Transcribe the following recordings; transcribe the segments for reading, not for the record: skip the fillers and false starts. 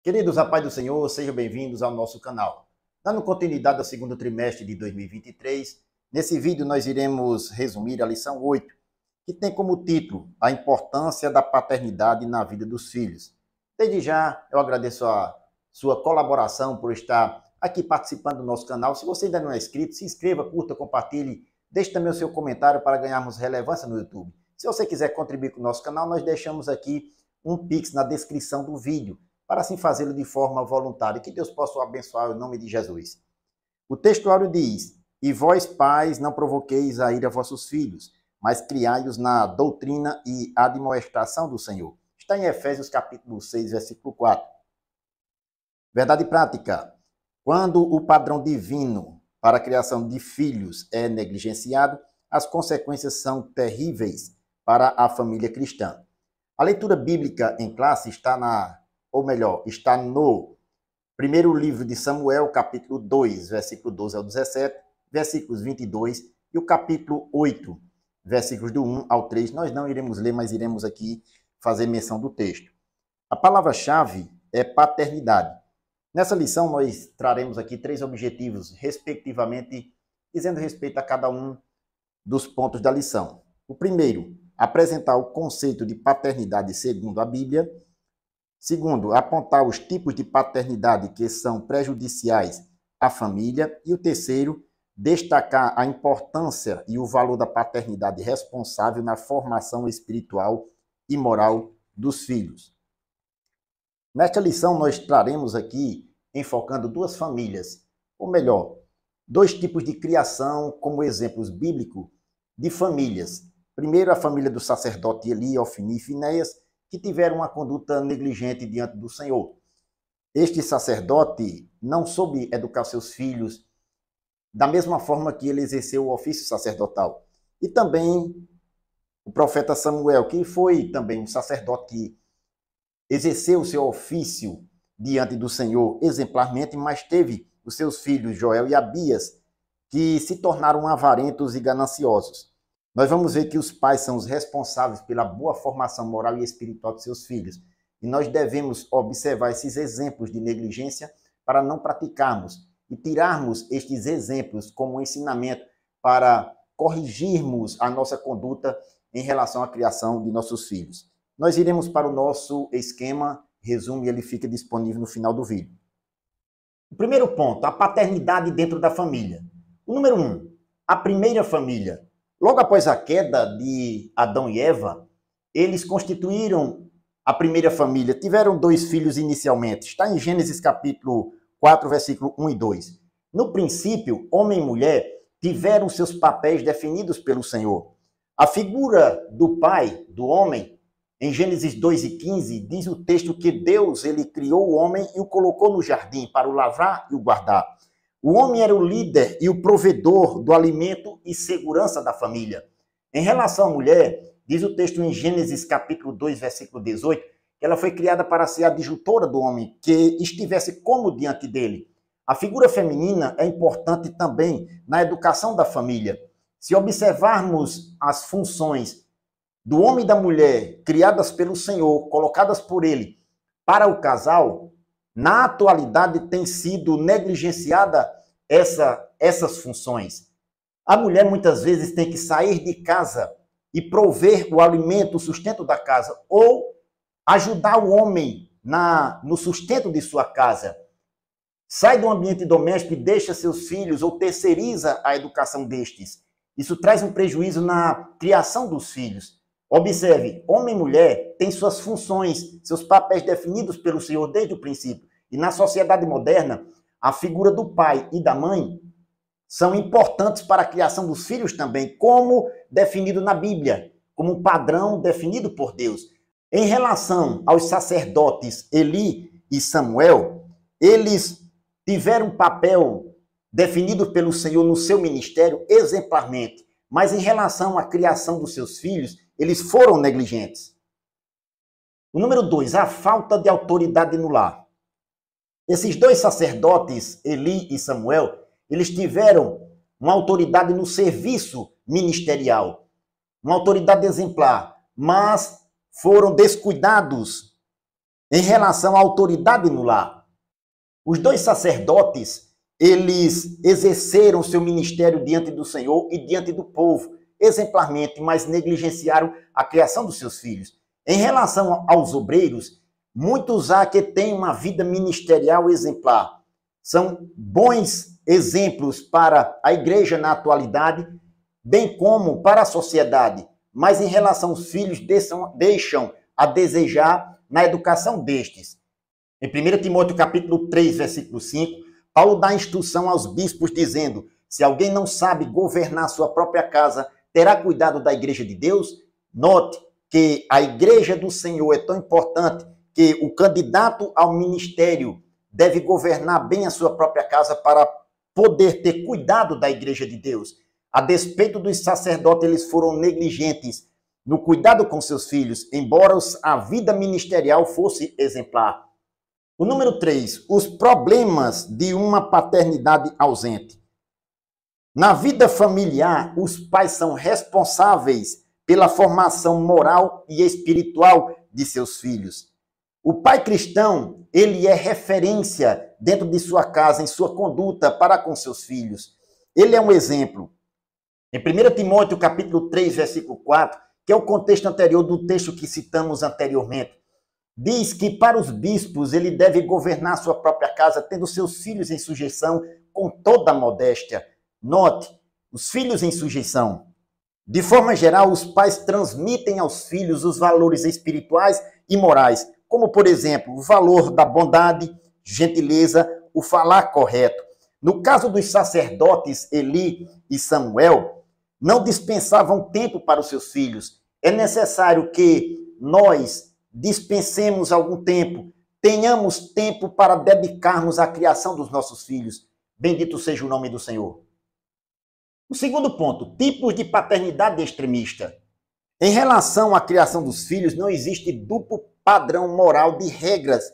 Queridos, a paz do Senhor, sejam bem-vindos ao nosso canal. Dando continuidade ao segundo trimestre de 2023, nesse vídeo nós iremos resumir a lição 8, que tem como título A Importância da Paternidade na Vida dos Filhos. Desde já, eu agradeço a sua colaboração por estar aqui participando do nosso canal. Se você ainda não é inscrito, se inscreva, curta, compartilhe, deixe também o seu comentário para ganharmos relevância no YouTube. Se você quiser contribuir com o nosso canal, nós deixamos aqui um Pix na descrição do vídeo, para assim fazê-lo de forma voluntária. Que Deus possa o abençoar em nome de Jesus. O textuário diz: E vós, pais, não provoqueis a ira a vossos filhos, mas criai-os na doutrina e admoestação do Senhor. Está em Efésios capítulo 6, versículo 4. Verdade prática. Quando o padrão divino para a criação de filhos é negligenciado, as consequências são terríveis para a família cristã. A leitura bíblica em classe está no primeiro livro de Samuel, capítulo 2, versículo 12 ao 17, versículos 22, e o capítulo 8, versículos do 1 ao 3. Nós não iremos ler, mas iremos aqui fazer menção do texto. A palavra-chave é paternidade. Nessa lição, nós traremos aqui 3 objetivos, respectivamente, dizendo respeito a cada um dos pontos da lição. O primeiro, apresentar o conceito de paternidade segundo a Bíblia. Segundo, apontar os tipos de paternidade que são prejudiciais à família. E o terceiro, destacar a importância e o valor da paternidade responsável na formação espiritual e moral dos filhos. Nesta lição, nós traremos aqui, enfocando 2 famílias, ou melhor, 2 tipos de criação como exemplos bíblicos de famílias. Primeiro, a família do sacerdote Eli, Ofni e Finéias, que tiveram uma conduta negligente diante do Senhor. Este sacerdote não soube educar seus filhos da mesma forma que ele exerceu o ofício sacerdotal. E também o profeta Samuel, que foi também um sacerdote que exerceu o seu ofício diante do Senhor exemplarmente, mas teve os seus filhos Joel e Abias, que se tornaram avarentos e gananciosos. Nós vamos ver que os pais são os responsáveis pela boa formação moral e espiritual de seus filhos. E nós devemos observar esses exemplos de negligência para não praticarmos e tirarmos estes exemplos como ensinamento para corrigirmos a nossa conduta em relação à criação de nossos filhos. Nós iremos para o nosso esquema, resumo, e ele fica disponível no final do vídeo. O primeiro ponto, a paternidade dentro da família. O número 1, a primeira família. Logo após a queda de Adão e Eva, eles constituíram a primeira família. Tiveram 2 filhos inicialmente. Está em Gênesis capítulo 4, versículo 1 e 2. No princípio, homem e mulher tiveram seus papéis definidos pelo Senhor. A figura do pai, do homem, em Gênesis 2 e 15, diz o texto que Deus ele criou o homem e o colocou no jardim para o lavrar e o guardar. O homem era o líder e o provedor do alimento e segurança da família. Em relação à mulher, diz o texto em Gênesis capítulo 2, versículo 18, que ela foi criada para ser a adjutora do homem, que estivesse como diante dele. A figura feminina é importante também na educação da família. Se observarmos as funções do homem e da mulher criadas pelo Senhor, colocadas por ele para o casal, na atualidade tem sido negligenciada essas funções. A mulher muitas vezes tem que sair de casa e prover o alimento, o sustento da casa, ou ajudar o homem no sustento de sua casa. Sai do ambiente doméstico e deixa seus filhos ou terceiriza a educação destes. Isso traz um prejuízo na criação dos filhos. Observe, homem e mulher têm suas funções, seus papéis definidos pelo Senhor desde o princípio. E na sociedade moderna, a figura do pai e da mãe são importantes para a criação dos filhos também, como definido na Bíblia, como um padrão definido por Deus. Em relação aos sacerdotes Eli e Samuel, eles tiveram um papel definido pelo Senhor no seu ministério exemplarmente, mas em relação à criação dos seus filhos, eles foram negligentes. O número 2, a falta de autoridade no lar. Esses 2 sacerdotes, Eli e Samuel, eles tiveram uma autoridade no serviço ministerial, uma autoridade exemplar, mas foram descuidados em relação à autoridade no lar. Os dois sacerdotes, eles exerceram seu ministério diante do Senhor e diante do povo, exemplarmente, mas negligenciaram a criação dos seus filhos. Em relação aos obreiros, muitos há que têm uma vida ministerial exemplar. São bons exemplos para a igreja na atualidade, bem como para a sociedade. Mas em relação aos filhos, deixam a desejar na educação destes. Em 1 Timóteo capítulo 3, versículo 5, Paulo dá instrução aos bispos dizendo: se alguém não sabe governar sua própria casa, terá cuidado da igreja de Deus? Note que a igreja do Senhor é tão importante que o candidato ao ministério deve governar bem a sua própria casa para poder ter cuidado da igreja de Deus. A despeito dos sacerdotes, eles foram negligentes no cuidado com seus filhos, embora a vida ministerial fosse exemplar. O número 3, os problemas de uma paternidade ausente. Na vida familiar, os pais são responsáveis pela formação moral e espiritual de seus filhos. O pai cristão, ele é referência dentro de sua casa, em sua conduta para com seus filhos. Ele é um exemplo. Em 1 Timóteo capítulo 3, versículo 4, que é o contexto anterior do texto que citamos anteriormente, diz que para os bispos ele deve governar sua própria casa, tendo seus filhos em sujeição com toda a modéstia. Note, os filhos em sujeição. De forma geral, os pais transmitem aos filhos os valores espirituais e morais, como, por exemplo, o valor da bondade, gentileza, o falar correto. No caso dos sacerdotes Eli e Samuel, não dispensavam tempo para os seus filhos. É necessário que nós dispensemos algum tempo, tenhamos tempo para dedicarmos à criação dos nossos filhos. Bendito seja o nome do Senhor. O segundo ponto, tipos de paternidade extremista. Em relação à criação dos filhos, não existe duplo padrão moral de regras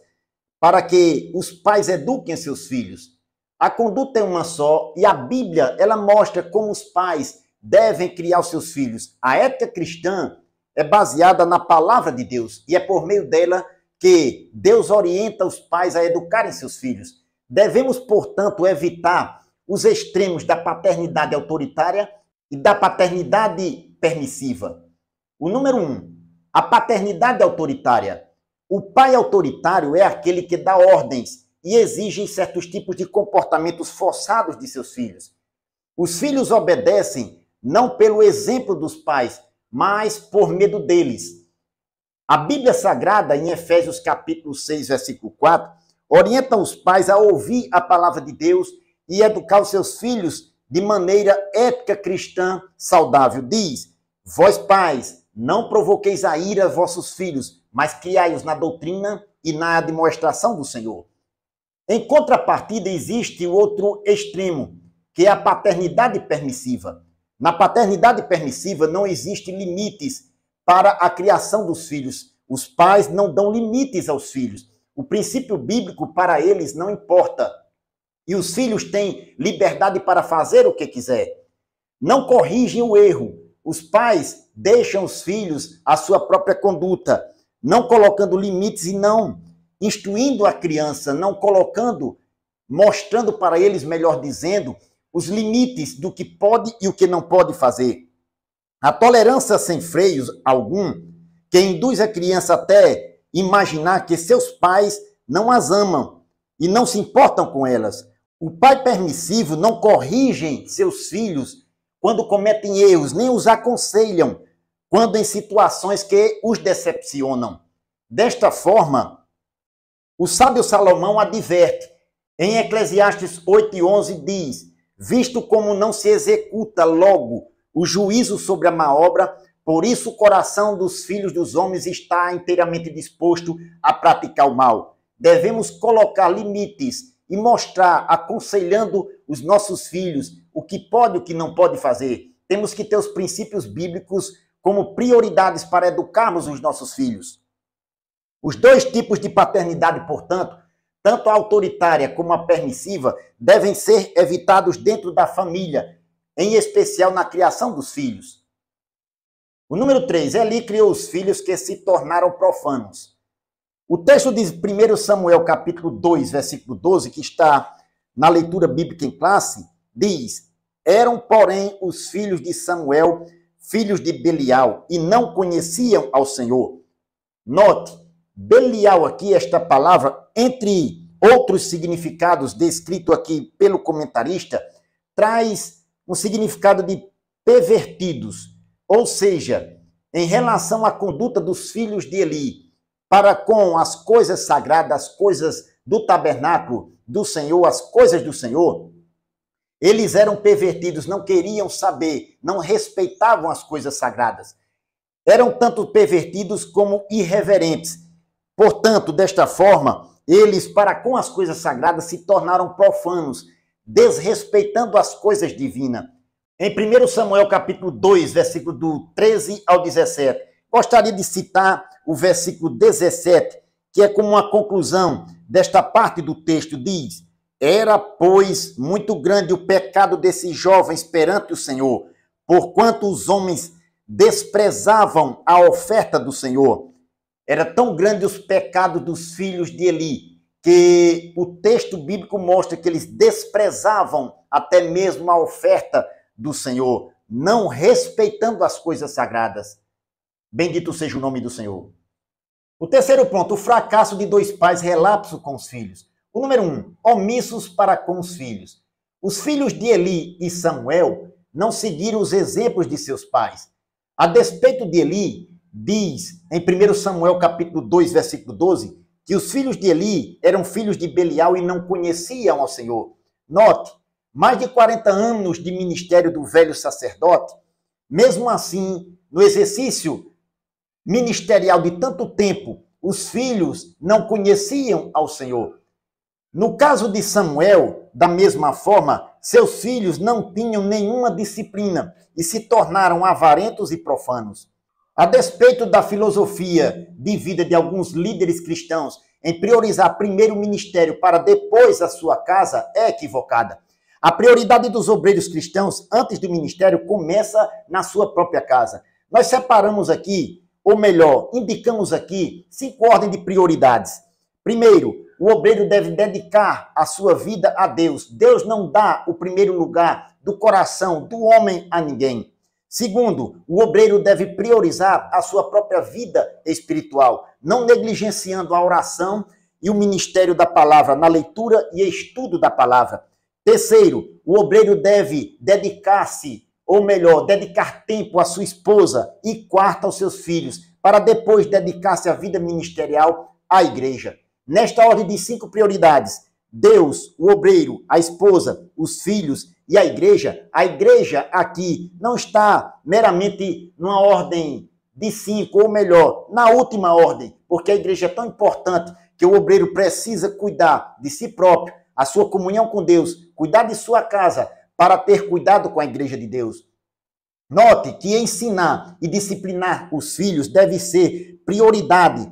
para que os pais eduquem seus filhos. A conduta é uma só e a Bíblia, ela mostra como os pais devem criar os seus filhos. A ética cristã é baseada na palavra de Deus e é por meio dela que Deus orienta os pais a educarem seus filhos. Devemos, portanto, evitar os extremos da paternidade autoritária e da paternidade permissiva. O número 1, a paternidade autoritária. O pai autoritário é aquele que dá ordens e exige certos tipos de comportamentos forçados de seus filhos. Os filhos obedecem não pelo exemplo dos pais, mas por medo deles. A Bíblia Sagrada, em Efésios capítulo 6, versículo 4, orienta os pais a ouvir a palavra de Deus e educar os seus filhos de maneira ética cristã saudável. Diz: vós pais, não provoqueis a ira vossos filhos, mas criai-os na doutrina e na admoestação do Senhor. Em contrapartida, existe o outro extremo, que é a paternidade permissiva. Na paternidade permissiva não existem limites para a criação dos filhos. Os pais não dão limites aos filhos. O princípio bíblico para eles não importa. E os filhos têm liberdade para fazer o que quiser. Não corrigem o erro. Os pais deixam os filhos à sua própria conduta, não colocando limites e não instruindo a criança, não colocando, mostrando para eles, melhor dizendo, os limites do que pode e o que não pode fazer. A tolerância sem freios algum, que induz a criança até imaginar que seus pais não as amam e não se importam com elas. O pai permissivo não corrige seus filhos quando cometem erros, nem os aconselham quando em situações que os decepcionam. Desta forma, o sábio Salomão adverte. Em Eclesiastes 8:11 diz: visto como não se executa logo o juízo sobre a má obra, por isso o coração dos filhos dos homens está inteiramente disposto a praticar o mal. Devemos colocar limites e mostrar, aconselhando os nossos filhos o que pode e o que não pode fazer. Temos que ter os princípios bíblicos como prioridades para educarmos os nossos filhos. Os dois tipos de paternidade, portanto, tanto a autoritária como a permissiva, devem ser evitados dentro da família, em especial na criação dos filhos. O número 3, Eli criou os filhos que se tornaram profanos. O texto de 1 Samuel, capítulo 2, versículo 12, que está na leitura bíblica em classe, diz: eram, porém, os filhos de Samuel, filhos de Belial, e não conheciam ao Senhor. Note, Belial aqui, esta palavra, entre outros significados descrito aqui pelo comentarista, traz um significado de pervertidos, ou seja, em relação à conduta dos filhos de Eli, para com as coisas sagradas, as coisas do tabernáculo do Senhor, as coisas do Senhor, eles eram pervertidos, não queriam saber, não respeitavam as coisas sagradas. Eram tanto pervertidos como irreverentes. Portanto, desta forma, eles, para com as coisas sagradas, se tornaram profanos, desrespeitando as coisas divinas. Em 1 Samuel, capítulo 2, versículo do 13 ao 17, gostaria de citar o versículo 17, que é como uma conclusão desta parte do texto, diz: era, pois, muito grande o pecado desses jovens perante o Senhor, porquanto os homens desprezavam a oferta do Senhor. Era tão grande os pecados dos filhos de Eli, que o texto bíblico mostra que eles desprezavam até mesmo a oferta do Senhor, não respeitando as coisas sagradas. Bendito seja o nome do Senhor. O terceiro ponto, o fracasso de dois pais, relapso com os filhos. O número 1, omissos para com os filhos. Os filhos de Eli e Samuel não seguiram os exemplos de seus pais. A despeito de Eli, diz em 1 Samuel capítulo 2, versículo 12, que os filhos de Eli eram filhos de Belial e não conheciam ao Senhor. Note, mais de 40 anos de ministério do velho sacerdote, mesmo assim, no exercício ministerial de tanto tempo, os filhos não conheciam ao Senhor. No caso de Samuel, da mesma forma, seus filhos não tinham nenhuma disciplina e se tornaram avarentos e profanos. A despeito da filosofia de vida de alguns líderes cristãos em priorizar primeiro o ministério para depois a sua casa, é equivocada. A prioridade dos obreiros cristãos antes do ministério começa na sua própria casa. Nós separamos aqui, ou melhor, indicamos aqui 5 ordens de prioridades. Primeiro, o obreiro deve dedicar a sua vida a Deus. Deus não dá o primeiro lugar do coração do homem a ninguém. Segundo, o obreiro deve priorizar a sua própria vida espiritual, não negligenciando a oração e o ministério da palavra, na leitura e estudo da palavra. Terceiro, o obreiro deve dedicar-se, ou melhor, dedicar tempo à sua esposa e quarto aos seus filhos, para depois dedicar-se à vida ministerial à igreja. Nesta ordem de 5 prioridades, Deus, o obreiro, a esposa, os filhos e a igreja aqui não está meramente numa ordem de 5, ou melhor, na última ordem, porque a igreja é tão importante que o obreiro precisa cuidar de si próprio, a sua comunhão com Deus, cuidar de sua casa, para ter cuidado com a igreja de Deus. Note que ensinar e disciplinar os filhos deve ser prioridade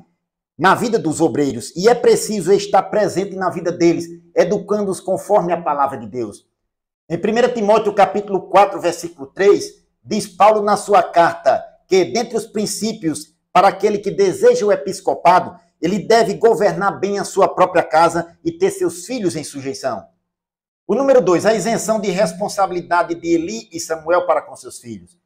na vida dos obreiros, e é preciso estar presente na vida deles, educando-os conforme a palavra de Deus. Em 1 Timóteo capítulo 4, versículo 3, diz Paulo na sua carta que, dentre os princípios para aquele que deseja o episcopado, ele deve governar bem a sua própria casa e ter seus filhos em sujeição. O número 2, a isenção de responsabilidade de Eli e Samuel para com seus filhos.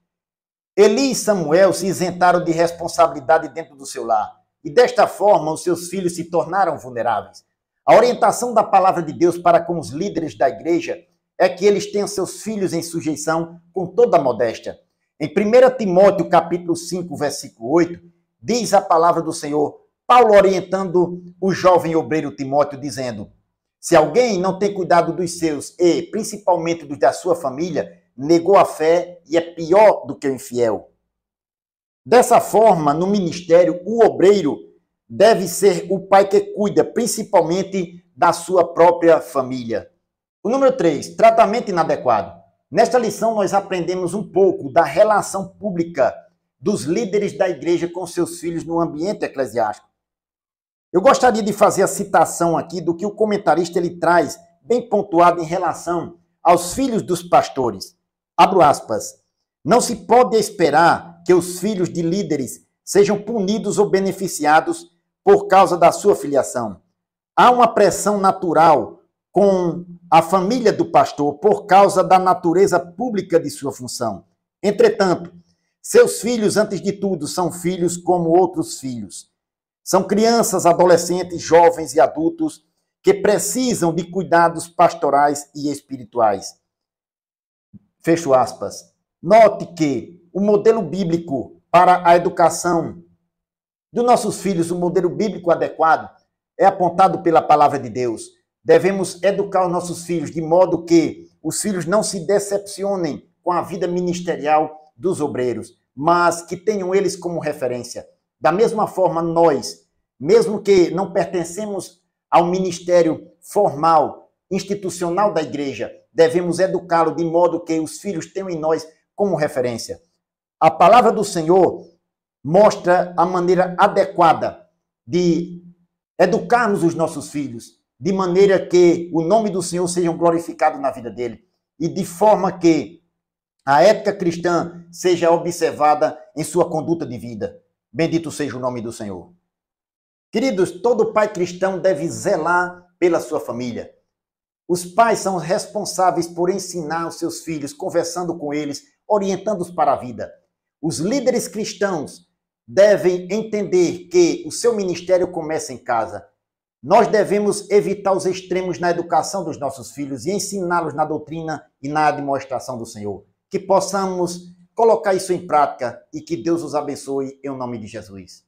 Eli e Samuel se isentaram de responsabilidade dentro do seu lar. E desta forma, os seus filhos se tornaram vulneráveis. A orientação da palavra de Deus para com os líderes da igreja é que eles tenham seus filhos em sujeição com toda a modéstia. Em 1 Timóteo, capítulo 5, versículo 8, diz a palavra do Senhor, Paulo orientando o jovem obreiro Timóteo, dizendo: se alguém não tem cuidado dos seus e, principalmente, dos da sua família, negou a fé e é pior do que o infiel. Dessa forma, no ministério, o obreiro deve ser o pai que cuida, principalmente, da sua própria família. O número 3, tratamento inadequado. Nesta lição, nós aprendemos um pouco da relação pública dos líderes da igreja com seus filhos no ambiente eclesiástico. Eu gostaria de fazer a citação aqui do que o comentarista ele traz, bem pontuado em relação aos filhos dos pastores. Abro aspas. Não se pode esperar que os filhos de líderes sejam punidos ou beneficiados por causa da sua filiação. Há uma pressão natural com a família do pastor por causa da natureza pública de sua função. Entretanto, seus filhos, antes de tudo, são filhos como outros filhos. São crianças, adolescentes, jovens e adultos que precisam de cuidados pastorais e espirituais. Fecho aspas. Note que o modelo bíblico para a educação dos nossos filhos, o modelo bíblico adequado, é apontado pela palavra de Deus. Devemos educar os nossos filhos de modo que os filhos não se decepcionem com a vida ministerial dos obreiros, mas que tenham eles como referência. Da mesma forma, nós, mesmo que não pertencemos ao ministério formal, institucional da igreja, devemos educá-lo de modo que os filhos tenham em nós como referência. A palavra do Senhor mostra a maneira adequada de educarmos os nossos filhos, de maneira que o nome do Senhor seja glorificado na vida dele e de forma que a ética cristã seja observada em sua conduta de vida. Bendito seja o nome do Senhor. Queridos, todo pai cristão deve zelar pela sua família. Os pais são responsáveis por ensinar os seus filhos, conversando com eles, orientando-os para a vida. Os líderes cristãos devem entender que o seu ministério começa em casa. Nós devemos evitar os extremos na educação dos nossos filhos e ensiná-los na doutrina e na admoestação do Senhor. Que possamos colocar isso em prática e que Deus os abençoe em nome de Jesus.